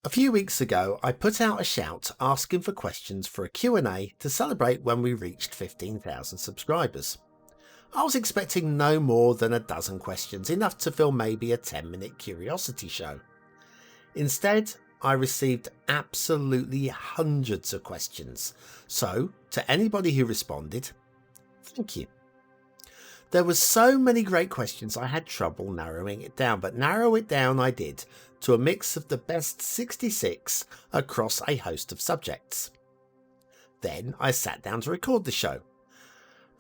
A few weeks ago, I put out a shout asking for questions for a Q&A to celebrate when we reached 15,000 subscribers. I was expecting no more than a dozen questions, enough to fill maybe a 10-minute curiosity show. Instead, I received absolutely hundreds of questions, so to anybody who responded, thank you. There were so many great questions I had trouble narrowing it down, but narrow it down I did to a mix of the best 66 across a host of subjects. Then I sat down to record the show,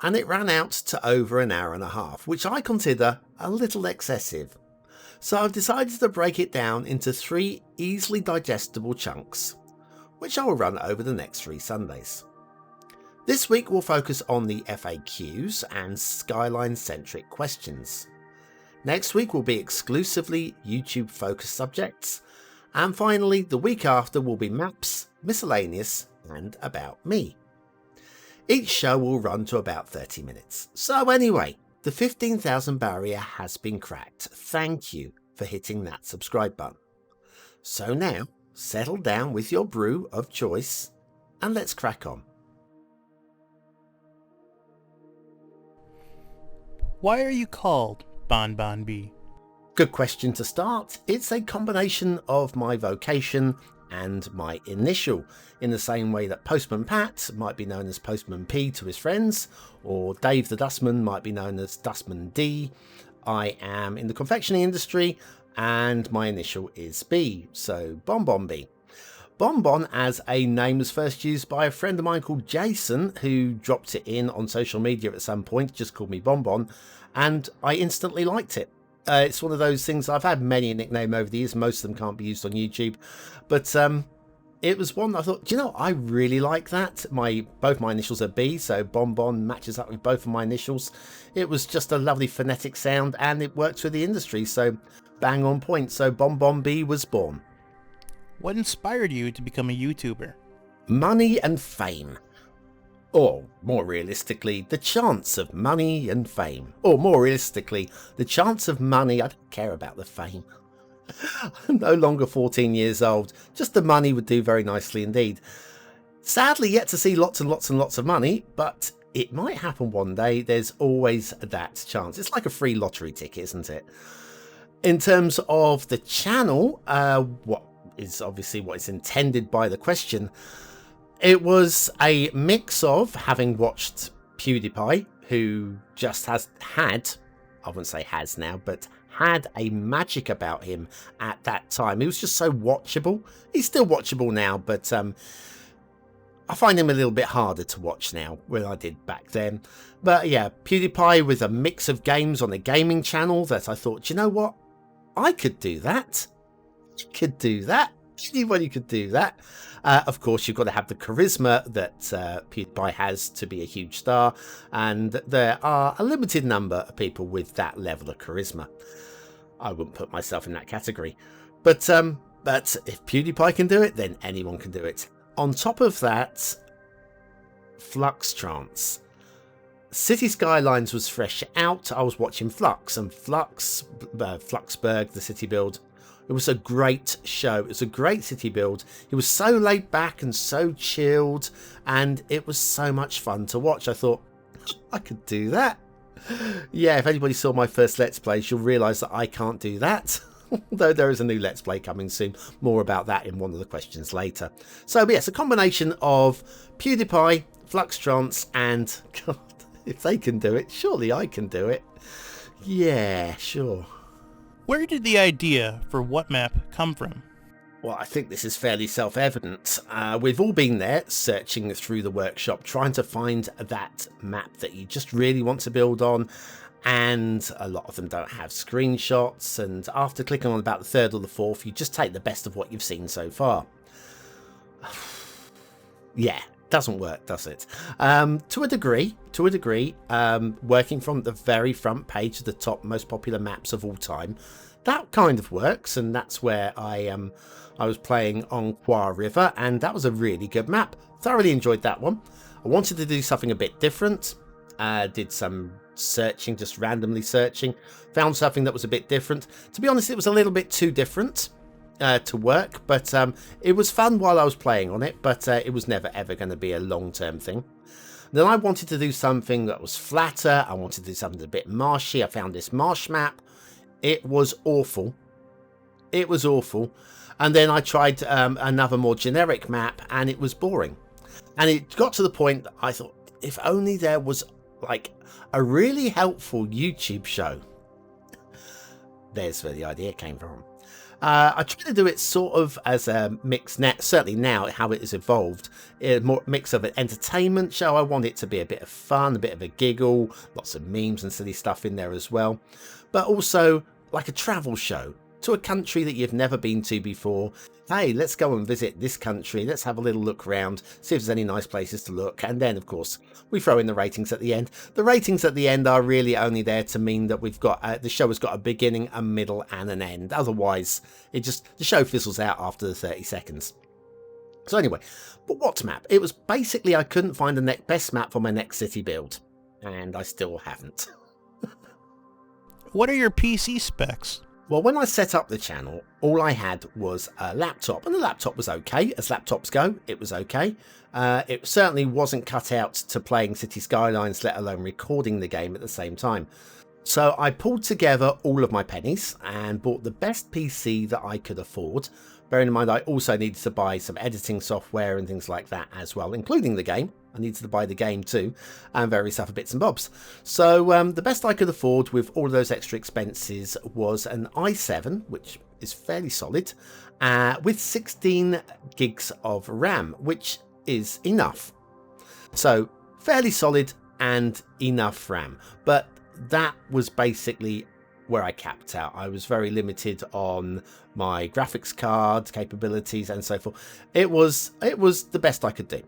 and it ran out to over an hour and a half, which I consider a little excessive. So I've decided to break it down into 3 easily digestible chunks, which I will run over the next 3 Sundays. This week we'll focus on the FAQs and Skylines centric questions. Next week will be exclusively YouTube focused subjects. And finally, the week after will be maps, miscellaneous and about me. Each show will run to about 30 minutes. So anyway, the 15,000 barrier has been cracked. Thank you for hitting that subscribe button. So now, settle down with your brew of choice and let's crack on. Why are you called BonBonB? Good question to start. It's a combination of my vocation and my initial, in the same way that Postman Pat might be known as Postman P to his friends, or Dave the Dustman might be known as Dustman D. I am in the confectionery industry and my initial is B, so BonBonB. Bonbon as a name was first used by a friend of mine called Jason, who dropped it in on social media at some point, just called me Bonbon, and I instantly liked it. It's one of those things, I've had many a nickname over the years, most of them can't be used on YouTube, but it was one that I thought, do you know, I really like that. Both my initials are B, so Bonbon matches up with both of my initials. It was just a lovely phonetic sound and it works with the industry, so bang on point. So BonBonB was born. What inspired you to become a YouTuber? Money and fame. Or, more realistically, the chance of money and fame. Or, more realistically, the chance of money. I don't care about the fame. I'm no longer 14 years old. Just the money would do very nicely indeed. Sadly, yet to see lots and lots and lots of money, but it might happen one day. There's always that chance. It's like a free lottery ticket, isn't it? In terms of the channel, what is obviously what is intended by the question, it was a mix of having watched PewDiePie, who just has had, I wouldn't say has now, but had a magic about him at that time. He was just so watchable. He's still watchable now, but I find him a little bit harder to watch now than I did back then. But yeah, PewDiePie with a mix of games on a gaming channel that I thought, you know what? I could do that. You could do that. Anybody could do that. Of course, you've got to have the charisma that PewDiePie has to be a huge star, and there are a limited number of people with that level of charisma. I wouldn't put myself in that category, but if PewDiePie can do it, then anyone can do it. On top of that, Fluxtrance. City Skylines was fresh out. I was watching Flux and Fluxburg, the city build. It was a great show. It was a great city build. It was so laid back and so chilled, and it was so much fun to watch. I thought, I could do that. Yeah, if anybody saw my first Let's Play, you'll realise that I can't do that. Though there is a new Let's Play coming soon. More about that in one of the questions later. So yes, a combination of PewDiePie, Fluxtrance, and God, if they can do it, surely I can do it. Yeah, sure. Where did the idea for What Map come from? Well, I think this is fairly self-evident. We've all been there, searching through the workshop, trying to find that map that you just really want to build on, and a lot of them don't have screenshots, and after clicking on about the third or the fourth, you just take the best of what you've seen so far. Yeah, doesn't work, does it? To a degree, working from the very front page of the top most popular maps of all time, that kind of works, and that's where I was playing on Qua River, and that was a really good map. Thoroughly enjoyed that one. I wanted to do something a bit different. Did some searching, just randomly searching, found something that was a bit different. To be honest, it was a little bit too different. to work, but it was fun while I was playing on it, but it was never ever going to be a long-term thing. Then I wanted to do something that was flatter. I wanted to do something a bit marshy. I found this marsh map. It was awful. It was awful. And then I tried another more generic map, and it was boring. And it got to the point that I thought, if only there was like a really helpful YouTube show. There's where the idea came from. I try to do it sort of as a mix net, certainly now how it has evolved, a more mix of an entertainment show. I want it to be a bit of fun, a bit of a giggle, lots of memes and silly stuff in there as well, but also like a travel show to a country that you've never been to before. Hey, let's go and visit this country, let's have a little look around, see if there's any nice places to look, and then of course we throw in the ratings at the end. The ratings at the end are really only there to mean that we've got the show has got a beginning, a middle and an end. Otherwise the show fizzles out after the 30 seconds. So anyway, but what map? It was basically I couldn't find the best map for my next city build, and I still haven't. What are your PC specs? Well, when I set up the channel, all I had was a laptop, and the laptop was okay. As laptops go, it was okay. It certainly wasn't cut out to playing City Skylines, let alone recording the game at the same time. So I pulled together all of my pennies and bought the best PC that I could afford. Bearing in mind, I also needed to buy some editing software and things like that as well, including the game. I needed to buy the game too, and various other bits and bobs. So the best I could afford with all of those extra expenses was an i7, which is fairly solid, with 16 gigs of RAM, which is enough. So fairly solid and enough RAM. But that was basically where I capped out. I was very limited on my graphics card capabilities and so forth. It was the best I could do.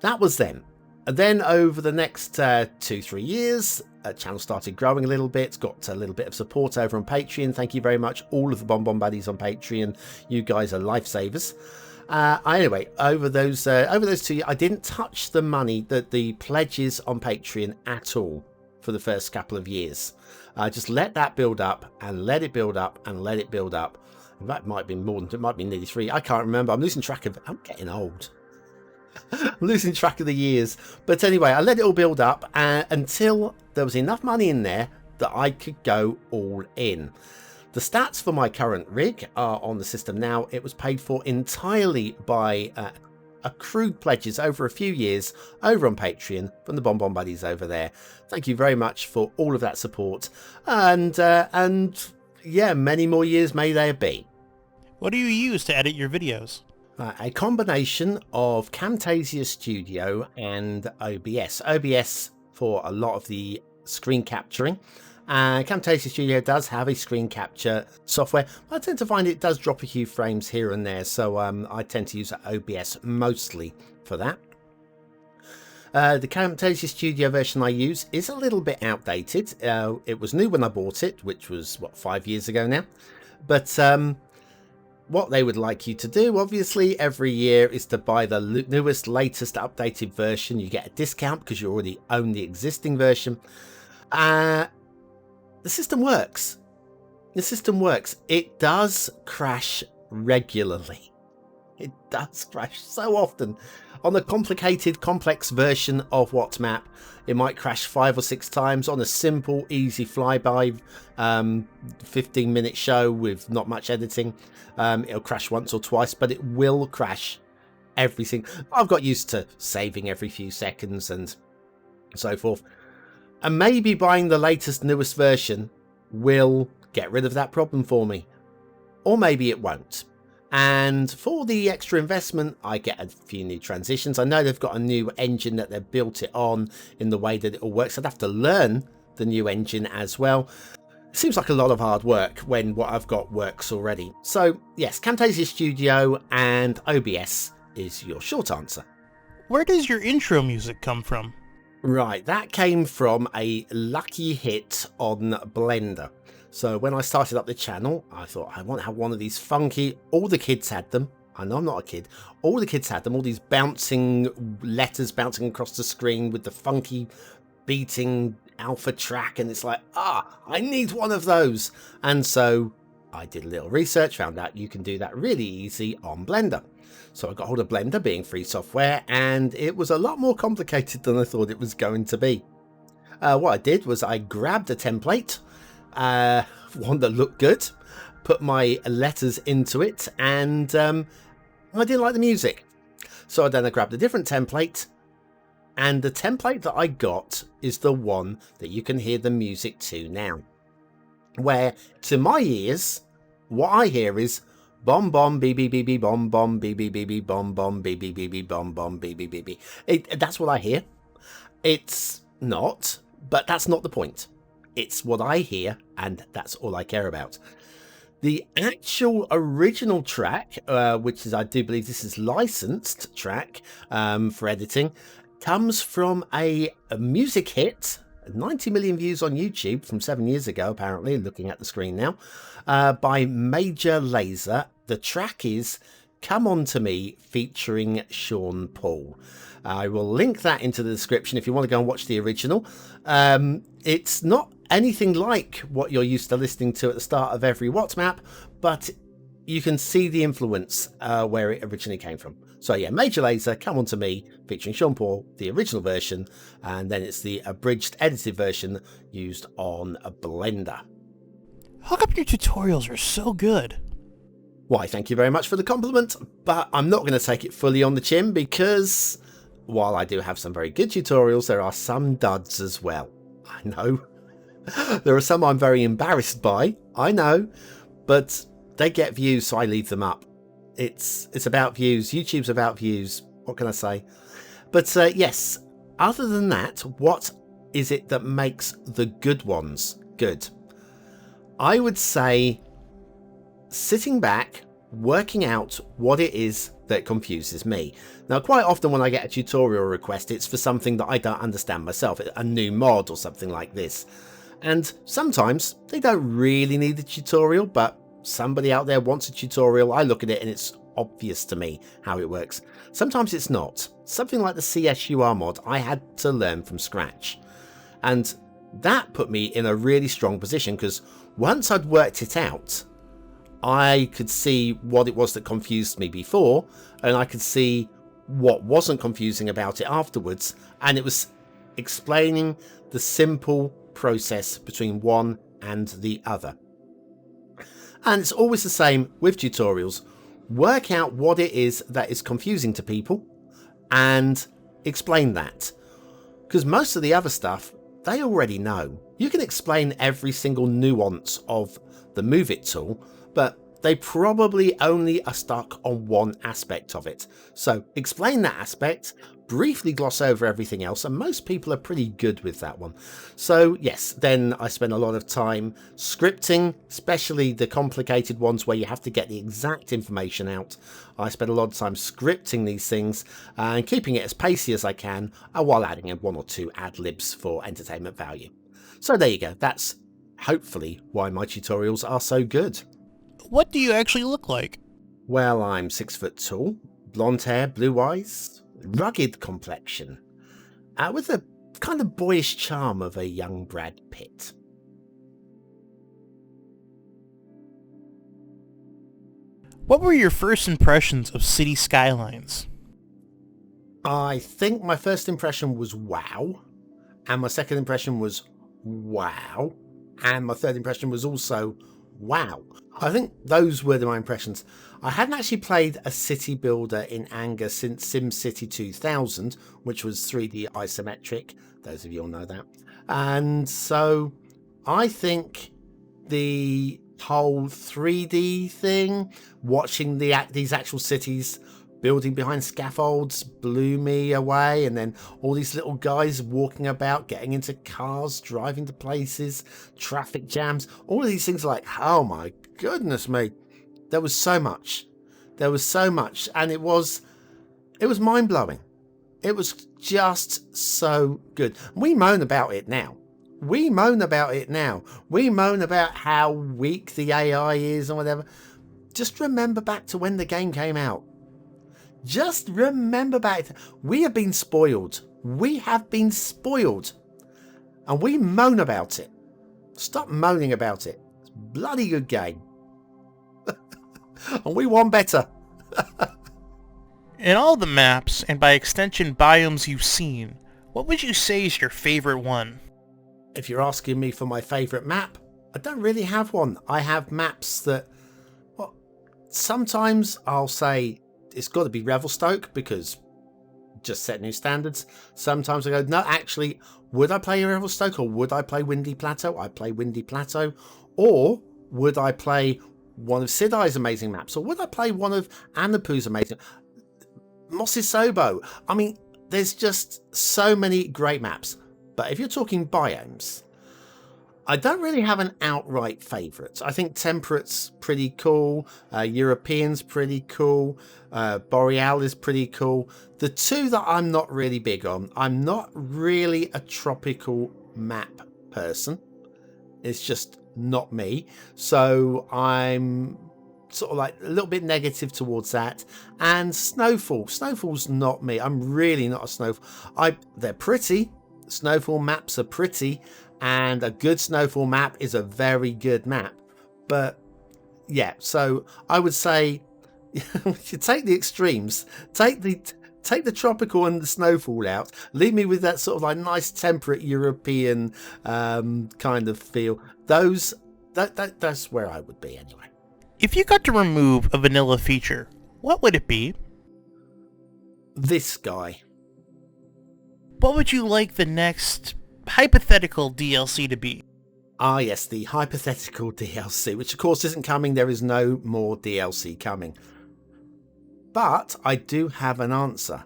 That was then. And then over the next 2-3 years, the channel started growing a little bit, got a little bit of support over on Patreon. Thank you very much, all of the BonBonB buddies on Patreon. You guys are lifesavers. Anyway, over those 2 years, I didn't touch the money, the pledges on Patreon at all for the first couple of years. Just let that build up and let it build up and let it build up. That might be more than, it might be nearly 3. I can't remember. I'm losing track of it. I'm getting old. I'm losing track of the years. But anyway, I let it all build up until there was enough money in there that I could go all in. The stats for my current rig are on the system now. It was paid for entirely by accrued pledges over a few years over on Patreon from the BonBonB buddies over there. Thank you very much for all of that support. And yeah, many more years may there be. What do you use to edit your videos? A combination of Camtasia Studio and OBS. OBS for a lot of the screen capturing. Camtasia Studio does have a screen capture software. I tend to find it does drop a few frames here and there, so I tend to use OBS mostly for that. The Camtasia Studio version I use is a little bit outdated. It was new when I bought it, which was, what, 5 years ago now? But what they would like you to do, obviously, every year is to buy the newest, latest, updated version. You get a discount because you already own the existing version. The system works. The system works. It does crash regularly. It does crash so often. On a complicated, complex version of WhatMap, it might crash 5 or 6 times. On a simple, easy flyby 15-minute show with not much editing, it'll crash once or twice, but it will crash everything. I've got used to saving every few seconds and so forth. And maybe buying the latest, newest version will get rid of that problem for me. Or maybe it won't. And for the extra investment, I get a few new transitions. I know they've got a new engine that they've built it on in the way that it all works. I'd have to learn the new engine as well. Seems like a lot of hard work when what I've got works already. So yes, Camtasia Studio and OBS is your short answer. Where does your intro music come from? Right, that came from a lucky hit on Blender. So when I started up the channel, I thought I want to have one of these funky, all the kids had them. I know I'm not a kid. All the kids had them, all these bouncing letters bouncing across the screen with the funky beating alpha track. And it's like, I need one of those. And so I did a little research, found out you can do that really easy on Blender. So I got hold of Blender, being free software, and it was a lot more complicated than I thought it was going to be. What I did was I grabbed a template, one that looked good, put my letters into it, and I didn't like the music. So then I grabbed a different template, and the template that I got is the one that you can hear the music to now. Where, to my ears, what I hear is BonBonB BonBonB BonBonB BonBonB. That's what I hear. It's not, but that's not the point. It's what I hear, and that's all I care about. The actual original track, which is, I do believe this is licensed track for editing, comes from a music hit, 90 million views on YouTube from 7 years ago, apparently, looking at the screen now, by Major Lazer. The track is Come On To Me, featuring Sean Paul. I will link that into the description if you want to go and watch the original. It's not anything like what you're used to listening to at the start of every What map, but you can see the influence where it originally came from. So yeah, Major Lazer, Come On To Me, featuring Sean Paul, the original version, and then it's the abridged edited version used on a Blender. How come your tutorials are so good? Why, thank you very much for the compliment, but I'm not going to take it fully on the chin, because while I do have some very good tutorials, there are some duds as well. I know. There are some I'm very embarrassed by, I know, but they get views, so I leave them up. It's about views. YouTube's about views. What can I say? But yes, other than that, what is it that makes the good ones good? I would say sitting back, working out what it is that confuses me. Now, quite often when I get a tutorial request, it's for something that I don't understand myself, a new mod or something like this. And sometimes they don't really need a tutorial, but somebody out there wants a tutorial. I look at it and it's obvious to me how it works. Sometimes it's not. Something like the CSUR mod I had to learn from scratch. And that put me in a really strong position, because once I'd worked it out, I could see what it was that confused me before, and I could see what wasn't confusing about it afterwards, and it was explaining the simple process between one and the other. And it's always the same with tutorials. Work out what it is that is confusing to people and explain that, because most of the other stuff they already know. You can explain every single nuance of the Move It tool, but they probably only are stuck on one aspect of it. So explain that aspect, briefly gloss over everything else, and most people are pretty good with that one. So yes, then I spend a lot of time scripting, especially the complicated ones where you have to get the exact information out. I spend a lot of time scripting these things and keeping it as pacey as I can, while adding in one or two ad-libs for entertainment value. So there you go, that's hopefully why my tutorials are so good. What do you actually look like? Well, I'm 6 foot tall, blonde hair, blue eyes, rugged complexion, with a kind of boyish charm of a young Brad Pitt. What were your first impressions of City Skylines? I think my first impression was wow, and my second impression was wow, and my third impression was also wow. I think those were my impressions. I hadn't actually played a city builder in anger since SimCity 2000, which was 3D isometric. Those of you all know that. And so I think the whole 3D thing, watching these actual cities building behind scaffolds, blew me away. And then all these little guys walking about, getting into cars, driving to places, traffic jams, all of these things are like, oh my goodness me. There was so much. There was so much. And it was mind-blowing. It was just so good. We moan about it now. We moan about it now. We moan about how weak the AI is and whatever. Just remember back to when the game came out. Just remember back. We have been spoiled. We have been spoiled. And we moan about it. Stop moaning about it. It's a bloody good game. And we want better. In all the maps, and by extension biomes you've seen, what would you say is your favorite one? If you're asking me for my favourite map, I don't really have one. I have maps that, well, sometimes I'll say it's got to be Revelstoke because just set new standards. Sometimes I go, no, actually, would I play Revelstoke or would I play Windy Plateau? I play Windy Plateau. Or would I play one of Sidai's amazing maps? Or would I play one of Anapu's amazing... Mosisobo. I mean, there's just so many great maps. But if you're talking biomes, I don't really have an outright favourite. I think Temperate's pretty cool. European's pretty cool. Boreal is pretty cool. The two that I'm not really big on, I'm not really a tropical map person. It's just not me. So I'm sort of like a little bit negative towards that. And Snowfall. Snowfall's not me. I'm really not a Snowfall. They're pretty. Snowfall maps are pretty. And a good Snowfall map is a very good map. But yeah, so I would say you take the extremes, take the tropical and the Snowfall out, leave me with that sort of like nice temperate European kind of feel. That's where I would be anyway. If you got to remove a vanilla feature, what would it be? This guy. What would you like the next hypothetical DLC to be? Ah yes, the hypothetical DLC, which of course isn't coming. There is no more DLC coming. But I do have an answer,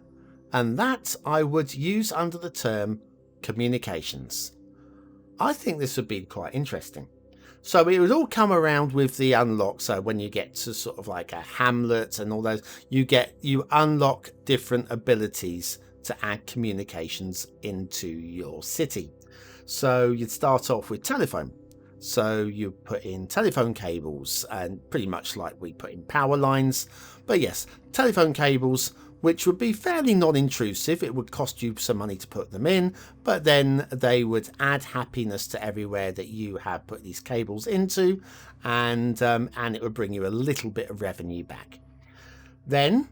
and that I would use under the term communications. I think this would be quite interesting. So it would all come around with the unlock. So when you get to sort of like a hamlet and all those, you unlock different abilities to add communications into your city. So you'd start off with telephone. So you put in telephone cables, and pretty much like we put in power lines. But yes, telephone cables, which would be fairly non-intrusive. It would cost you some money to put them in, but then they would add happiness to everywhere that you have put these cables into, and it would bring you a little bit of revenue back. Then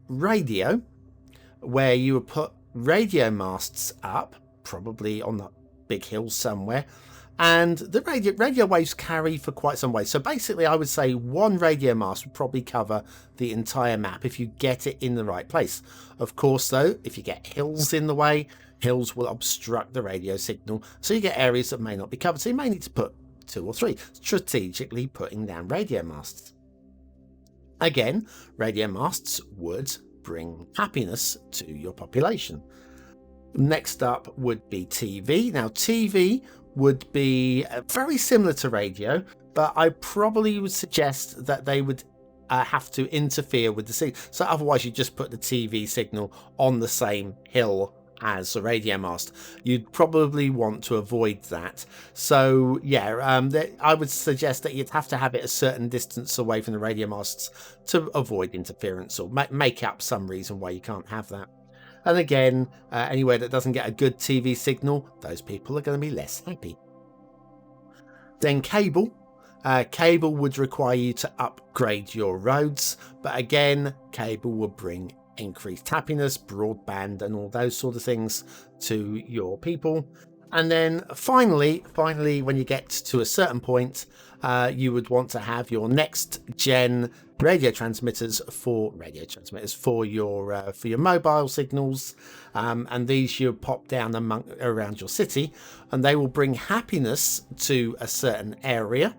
radio, where you would put radio masts up, probably on the big hill somewhere, and the radio waves carry for quite some way. So basically I would say one radio mast would probably cover the entire map if you get it in the right place. Of course though, if you get hills in the way, hills will obstruct the radio signal, so you get areas that may not be covered. So you may need to put 2 or 3, strategically putting down radio masts. Again, radio masts would bring happiness to your population. Next up would be TV. Now TV would be very similar to radio, but I probably would suggest that they would have to interfere with the signal. So otherwise you just put the TV signal on the same hill as a radio mast. You'd probably want to avoid that. So yeah, I would suggest that you'd have to have it a certain distance away from the radio masts to avoid interference, or make up some reason why you can't have that. And again, anywhere that doesn't get a good TV signal, those people are going to be less happy. Then cable. Cable would require you to upgrade your roads, but again, cable would bring increased happiness, broadband, and all those sort of things to your people. And then finally, when you get to a certain point, you would want to have your next gen radio transmitters for your mobile signals, and these you pop down around your city, and they will bring happiness to a certain area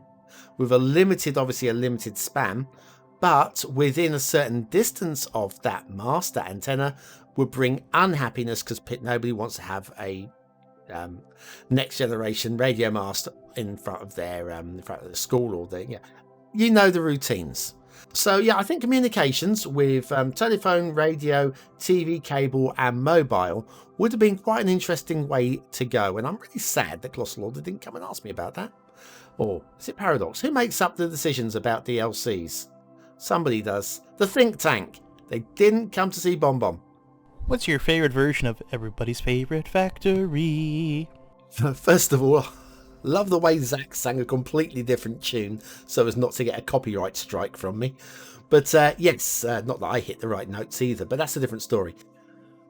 with a limited span, but within a certain distance of that mast, that antenna, would bring unhappiness because nobody wants to have a next generation radio mast in front of their school or the routines. So yeah, I think communications with telephone, radio, TV, cable and mobile would have been quite an interesting way to go, and I'm really sad that Colossal Order didn't come and ask me about that. Or is it Paradox? Who makes up the decisions about DLCs? Somebody does. The think tank. They didn't come to see BonBonB. What's your favorite version of Everybody's Favorite Factory? First of all, Love the way Zack sang a completely different tune so as not to get a copyright strike from me. But yes, not that I hit the right notes either, but that's a different story.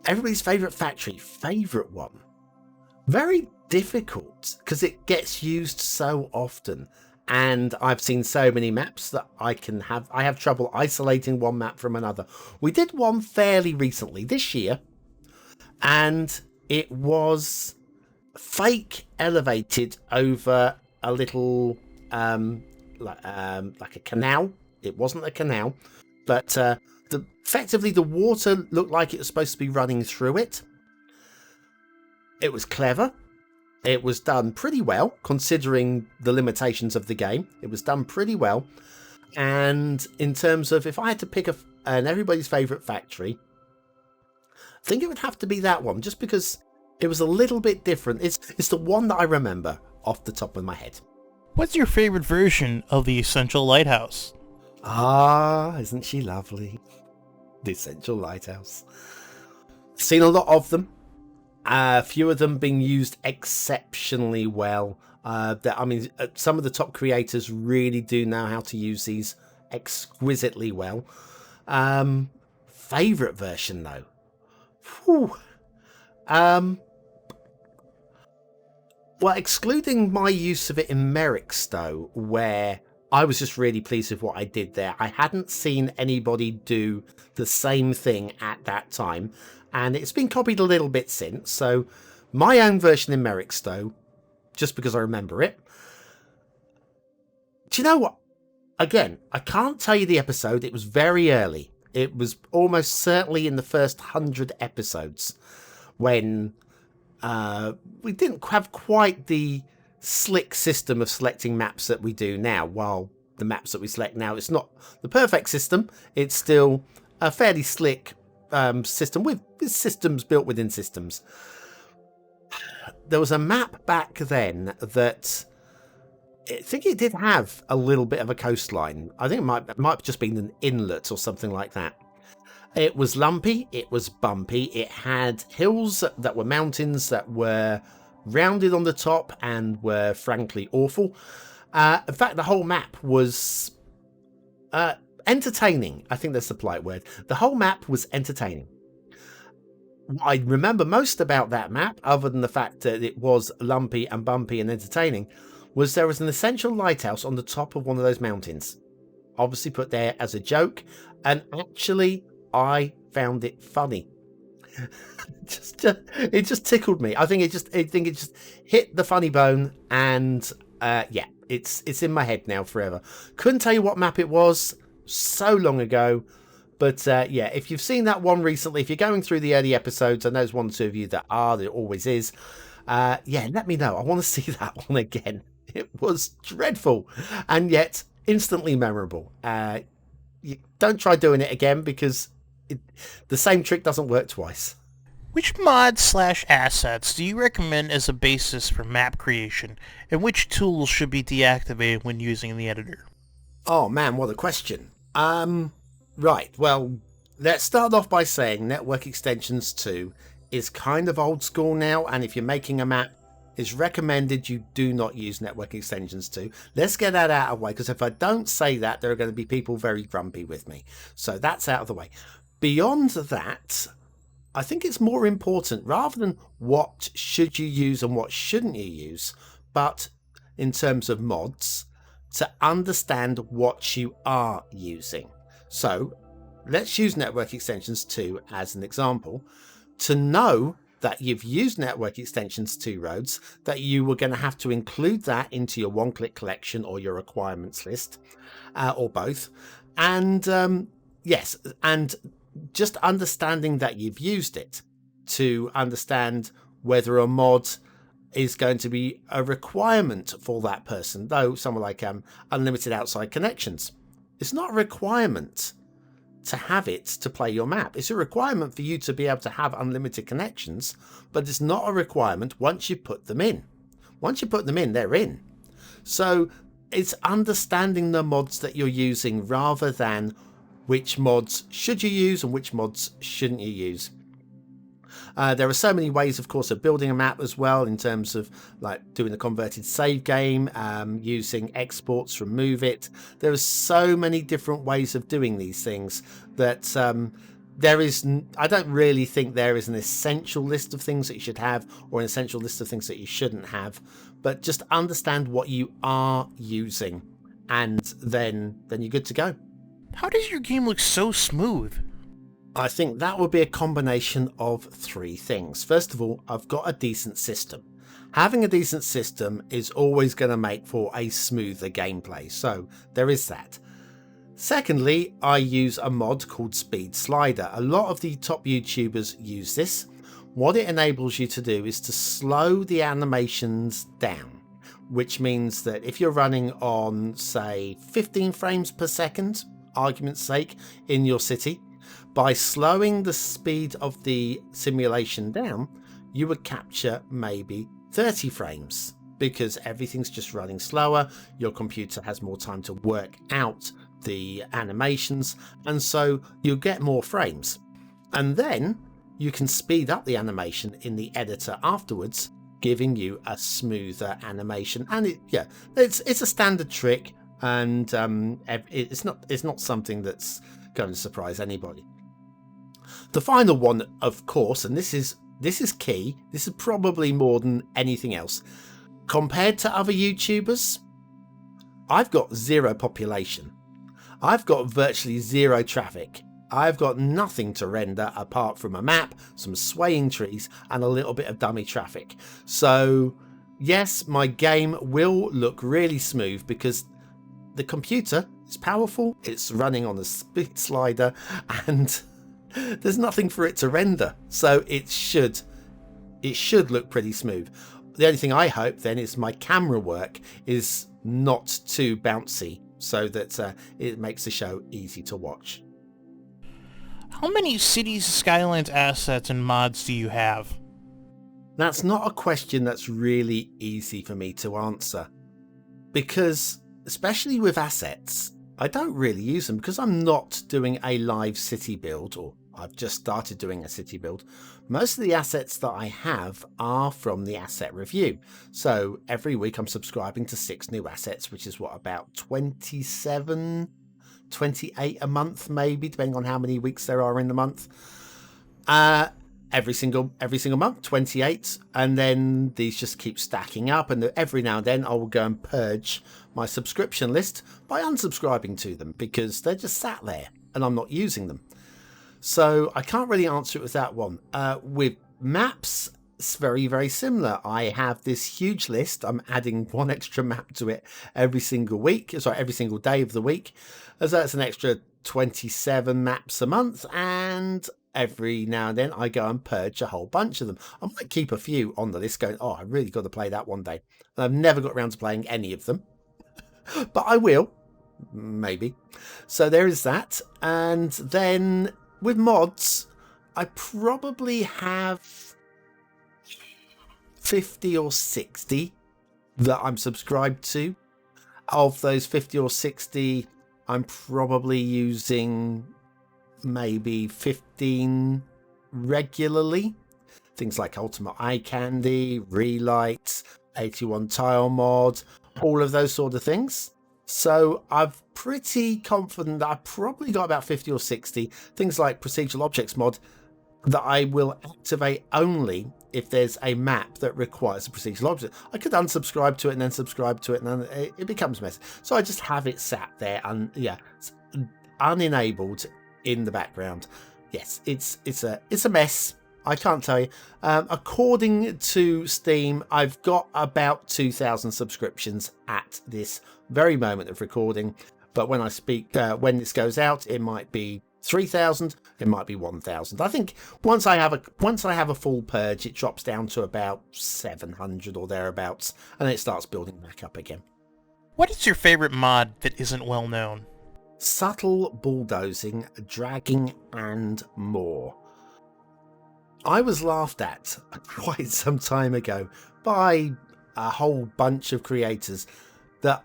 Everybody's favourite factory, favourite one. Very difficult because it gets used so often. And I've seen so many maps that I have trouble isolating one map from another. We did one fairly recently this year, and it was fake elevated over a little like a canal. It wasn't a canal, but effectively the water looked like it was supposed to be running through it. It was clever. It was done pretty well, considering the limitations of the game. It was done pretty well. And in terms of, if I had to pick an everybody's favourite factory, I think it would have to be that one, just because it was a little bit different. It's the one that I remember off the top of my head. What's your favorite version of the Essential Lighthouse? Ah, isn't she lovely? The Essential Lighthouse. Seen a lot of them. A few of them being used exceptionally well. Some of the top creators really do know how to use these exquisitely well. Favorite version though. Whew. Well, excluding my use of it in Merrick's though, where I was just really pleased with what I did there. I hadn't seen anybody do the same thing at that time. And it's been copied a little bit since. So my own version in Merrick's though, just because I remember it. Do you know what? Again, I can't tell you the episode. It was very early. It was almost certainly in the first 100 episodes when we didn't have quite the slick system of selecting maps that we do now. While the maps that we select now, it's not the perfect system. It's still a fairly slick system with systems built within systems. There was a map back then that I think it did have a little bit of a coastline. I think it might have just been an inlet or something like that. It was lumpy, it was bumpy, it had hills that were mountains that were rounded on the top and were frankly awful. In fact, the whole map was entertaining. I think that's the polite word. The whole map was entertaining. What I remember most about that map, other than the fact that it was lumpy and bumpy and entertaining, was there was an essential lighthouse on the top of one of those mountains. Obviously put there as a joke, and actually I found it funny. It just tickled me. I think it just hit the funny bone, and yeah, it's in my head now forever. Couldn't tell you what map it was. So long ago, but yeah, if you've seen that one recently, if you're going through the early episodes, I know there's 1 or 2 of you that are, there always is, yeah, let me know. I want to see that one again. It was dreadful and yet instantly memorable. You don't try doing it again, because the same trick doesn't work twice. Which mods/assets do you recommend as a basis for map creation, and which tools should be deactivated when using the editor? Oh man, what a question. Right, well, let's start off by saying Network Extensions 2 is kind of old school now, and if you're making a map, it's recommended you do not use Network Extensions 2. Let's get that out of the way, because if I don't say that, there are going to be people very grumpy with me. So that's out of the way. Beyond that, I think it's more important, rather than what should you use and what shouldn't you use, but in terms of mods, to understand what you are using. So let's use Network Extensions 2 as an example. To know that you've used Network Extensions 2 roads, that you were going to have to include that into your one-click collection or your requirements list, or both. And yes, and just understanding that you've used it, to understand whether a mod is going to be a requirement for that person. Though someone like unlimited outside connections, it's not a requirement to have it to play your map. It's a requirement for you to be able to have unlimited connections, but it's not a requirement once you put them in. Once you put them in, they're in. So it's understanding the mods that you're using, rather than which mods should you use and which mods shouldn't you use. There are so many ways, of course, of building a map as well, in terms of like doing a converted save game, using exports from Move It. There are so many different ways of doing these things that I don't really think there is an essential list of things that you should have or an essential list of things that you shouldn't have, but just understand what you are using, and then you're good to go. How does your game look so smooth? I think that would be a combination of three things. First of all, I've got a decent system. Having a decent system is always going to make for a smoother gameplay, so there is that. Secondly, I use a mod called Speed Slider. A lot of the top YouTubers use this. What it enables you to do is to slow the animations down, which means that if you're running on, say, 15 frames per second, argument's sake, in your city, by slowing the speed of the simulation down, you would capture maybe 30 frames, because everything's just running slower. Your computer has more time to work out the animations, and so you'll get more frames. And then you can speed up the animation in the editor afterwards, giving you a smoother animation. And it's a standard trick, and it's not something that's going to surprise anybody. The final one, of course, and this is key, this is probably more than anything else, compared to other YouTubers, I've got zero population. I've got virtually zero traffic. I've got nothing to render apart from a map, some swaying trees, and a little bit of dummy traffic. So yes, my game will look really smooth because the computer is powerful, it's running on a speed slider, and there's nothing for it to render. So it should look pretty smooth. The only thing I hope then is my camera work is not too bouncy, so that it makes the show easy to watch. How many Cities Skylines assets and mods do you have? That's not a question that's really easy for me to answer, because especially with assets, I don't really use them because I'm not doing a live city build, or I've just started doing a city build. Most of the assets that I have are from the asset review. So every week I'm subscribing to 6 new assets, which is what, about 27, 28 a month, maybe, depending on how many weeks there are in the month. Every single month, 28, and then these just keep stacking up, and every now and then I will go and purge my subscription list by unsubscribing to them because they're just sat there and I'm not using them. So I can't really answer it with that one. With maps, it's very, very similar. I have this huge list. I'm adding one extra map to it every single day of the week. So that's an extra 27 maps a month, and every now and then I go and purge a whole bunch of them. I might keep a few on the list going, oh, I really got to play that one day. And I've never got around to playing any of them, but I will, maybe. So there is that. And then with mods, I probably have 50 or 60 that I'm subscribed to. Of those 50 or 60, I'm probably using maybe 15 regularly. Things like Ultimate Eye Candy, Relight, 81 Tile Mod, all of those sort of things. So I'm pretty confident that I've probably got about 50 or 60 things like Procedural Objects Mod that I will activate only if there's a map that requires a procedural object. I could unsubscribe to it and then subscribe to it, and then it becomes a mess. So I just have it sat there and unenabled in the background. Yes, it's a mess. I can't tell you. According to Steam, I've got about 2,000 subscriptions at this very moment of recording. But when I speak, when this goes out, it might be 3,000. It might be 1,000. I think once I have a full purge, it drops down to about 700 or thereabouts, and then it starts building back up again. What is your favorite mod that isn't well known? Subtle bulldozing, dragging, and more. I was laughed at quite some time ago by a whole bunch of creators that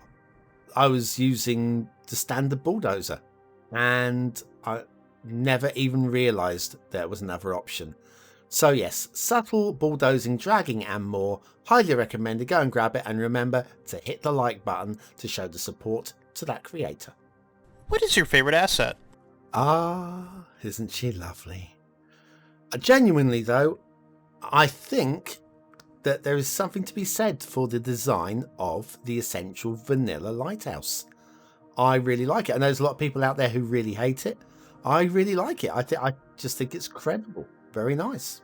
I was using the standard bulldozer, and I never even realized there was another option. So yes, subtle, bulldozing, dragging and more. Highly recommended. Go and grab it, and remember to hit the like button to show the support to that creator. What is your favorite asset? Ah, isn't she lovely? Genuinely though, I think that there is something to be said for the design of the essential vanilla lighthouse. I really like it. I know there's a lot of people out there who really hate it. I really like it. I just think it's credible. Very nice.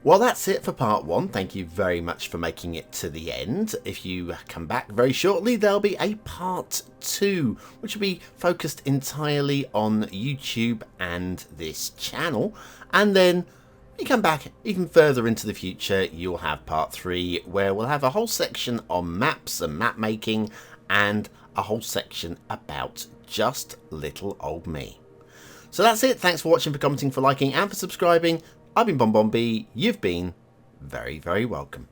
Well, that's it for part 1. Thank you very much for making it to the end. If you come back very shortly, there'll be a part 2, which will be focused entirely on YouTube and this channel. And then you come back even further into the future, you'll have part 3, where we'll have a whole section on maps and map making, and a whole section about just little old me. So that's it. Thanks for watching, for commenting, for liking and for subscribing. I've been BonBonB. You've been very, very welcome.